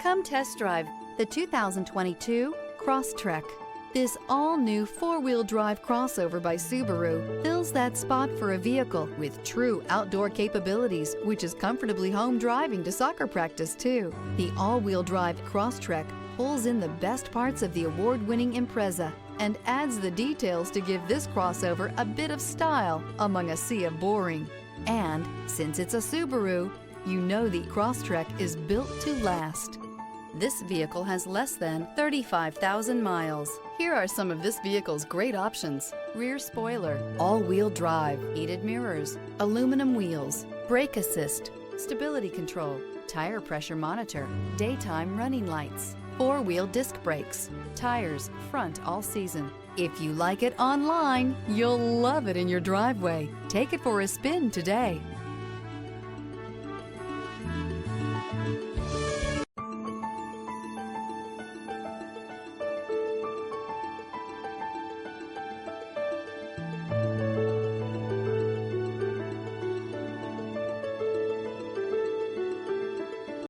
Come test drive the 2022 Crosstrek. This all-new four-wheel drive crossover by Subaru fills that spot for a vehicle with true outdoor capabilities, which is comfortably home driving to soccer practice too. The all-wheel drive Crosstrek pulls in the best parts of the award-winning Impreza and adds the details to give this crossover a bit of style among a sea of boring. And since it's a Subaru, you know the Crosstrek is built to last. This vehicle has less than 35,000 miles. Here are some of this vehicle's great options: rear spoiler, all-wheel drive, heated mirrors, aluminum wheels, brake assist, stability control, tire pressure monitor, daytime running lights, four-wheel disc brakes, tires front all season. If you like it online, you'll love it in your driveway. Take it for a spin today.